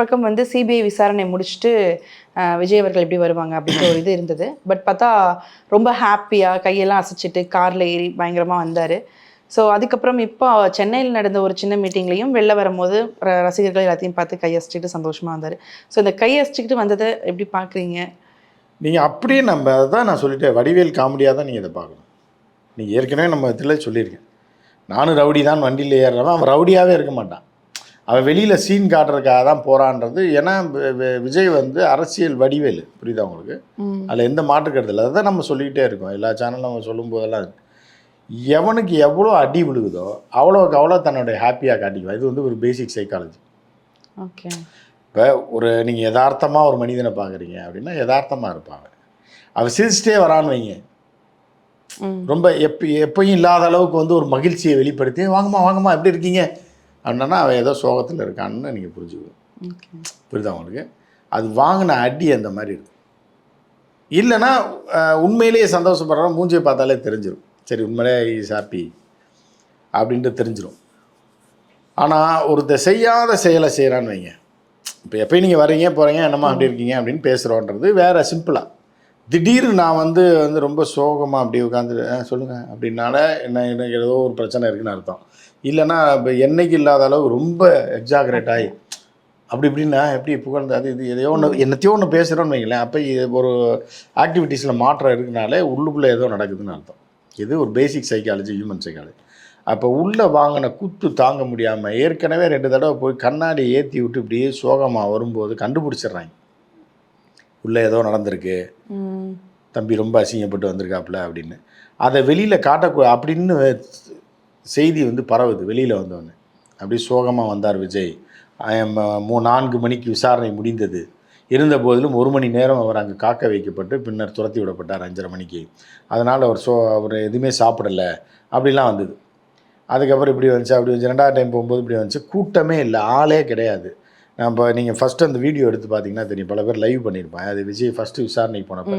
பக்கம் வந்து சிபிஐ விசாரணை முடிச்சுட்டு விஜய் அவர்கள் எப்படி வருவாங்க அப்படின்ற ஒரு இது இருந்தது. பட் பார்த்தா ரொம்ப ஹாப்பியாக கையெல்லாம் அசைச்சிட்டு காரில் ஏறி பயங்கரமாக வந்தார். ஸோ அதுக்கப்புறம் இப்போ சென்னையில் நடந்த ஒரு சின்ன மீட்டிங்லேயும் வெளில வரும்போது ரசிகர்கள் எல்லாத்தையும் பார்த்து கையசிச்சுட்டு சந்தோஷமாக வந்தார். ஸோ இந்த கையசிச்சுக்கிட்டு வந்ததை எப்படி பார்க்குறீங்க? நீங்கள் அப்படியே நம்ம அதை தான் நான் சொல்லிட்டேன், வடிவேல் காமெடியாக தான் நீங்கள் இதை பார்க்கணும். நீங்கள் ஏற்கனவே நம்ம இதில் சொல்லியிருக்கேன், நானும் ரவுடி தான் வண்டியில் ஏறுறவன், அவன் ரவுடியாகவே இருக்க மாட்டான், அவன் வெளியில் சீன் காட்டுறதுக்காக தான் போகிறான்றது. ஏன்னா விஜய் வந்து அரசியல் வடிவேல், புரியுதா உங்களுக்கு? அதில் எந்த மாற்று கருத்து இல்லை. அதை தான் நம்ம சொல்லிக்கிட்டே இருக்கோம் எல்லா சேனலும். நம்ம சொல்லும் போதெல்லாம் எவனுக்கு எவ்வளோ அடி விழுகுதோ அவ்வளோக்கு அவ்வளோ தன்னுடைய ஹாப்பியாக காட்டிக்குவான். இது வந்து ஒரு பேசிக் சைக்காலஜி. ஓகே. இப்போ ஒரு நீங்கள் யதார்த்தமாக ஒரு மனிதனை பார்க்குறீங்க அப்படின்னா யதார்த்தமாக இருப்பாங்க. அவன் சிரிச்சிட்டே வரான்னு வைங்க, ரொம்ப எப்பயும் இல்லாத அளவுக்கு வந்து ஒரு மகிழ்ச்சியை வெளிப்படுத்தி வாங்கம்மா வாங்கம்மா எப்படி இருக்கீங்க அப்படின்னா அவன் ஏதோ சோகத்தில் இருக்கான்னு நீங்கள் புரிஞ்சுக்குவோம். புரியுதா உங்களுக்கு? அது வாங்கின அடி அந்த மாதிரி இருக்கும். இல்லைன்னா உண்மையிலேயே சந்தோஷப்படுறோம், மூஞ்சியை பார்த்தாலே தெரிஞ்சிடும், சரி உண்மையிலே இஸ் ஹாப்பி அப்படின்ட்டு தெரிஞ்சிடும். ஆனால் ஒருத்தர் செய்யாத செயலை செய்கிறான்னு வைங்க, இப்போ எப்போயும் நீங்கள் வரீங்க போகிறீங்க என்னம்மா அப்படி இருக்கீங்க அப்படின்னு பேசுகிறோன்றது வேறு. சிம்பிளாக திடீர்னு நான் வந்து ரொம்ப சோகமாக அப்படி உட்காந்து சொல்லுங்கள் அப்படின்னால எனக்கு ஏதோ ஒரு பிரச்சனை இருக்குதுன்னு அர்த்தம். இல்லைன்னா இப்போ என்னைக்கு இல்லாத அளவு ரொம்ப எக்ஸாகரேட் ஆகி அப்படி இப்படின்னா எப்படி புகழ்ந்து அது இது எதையோ ஒன்று என்னத்தையோ ஒன்று பேசுகிறோன்னு வைங்களேன், அப்போ ஒரு ஆக்டிவிட்டீஸில் மாற்றம் இருக்குனாலே உள்ளுக்குள்ளே ஏதோ நடக்குதுன்னு அர்த்தம். இது ஒரு பேசிக் சைக்காலஜி, ஹியூமன் சைக்காலஜி. அப்போ உள்ளே வாங்கின குத்து தாங்க முடியாமல் ஏற்கனவே 2 தடவை போய் கண்ணாடி ஏற்றி விட்டு இப்படியே சோகமாக வரும்போது கண்டுபிடிச்சிட்றாங்க, உள்ளே ஏதோ நடந்திருக்கு, தம்பி ரொம்ப அசிங்கப்பட்டு வந்திருக்காப்புல அப்படின்னு. அதை வெளியில் அப்படின்னு செய்தி வந்து பரவுது. வெளியில் வந்தோடனே அப்படி சோகமாக வந்தார் விஜய், 4 மணிக்கு விசாரணை முடிந்தது, இருந்த போதிலும் 1 மணி நேரம் அவர் அங்கே காக்க வைக்கப்பட்டு பின்னர் துரத்தி விடப்பட்டார் 5:30 மணிக்கு. அதனால் அவர் எதுவுமே சாப்பிடலை அப்படிலாம் வந்தது. அதுக்கப்புறம் இப்படி வந்துச்சு அப்படி வந்துச்சு. 2வது டைம் போகும்போது இப்படி வந்துச்சு, கூட்டமே இல்லை, ஆளே கிடையாது. நம்ம நீங்கள் ஃபஸ்ட்டு அந்த வீடியோ எடுத்து பார்த்தீங்கன்னா தெரியும், பல பேர் லைவ் பண்ணியிருப்பாங்க. அது விஜய் ஃபஸ்ட்டு விசாரணைக்கு போனப்போ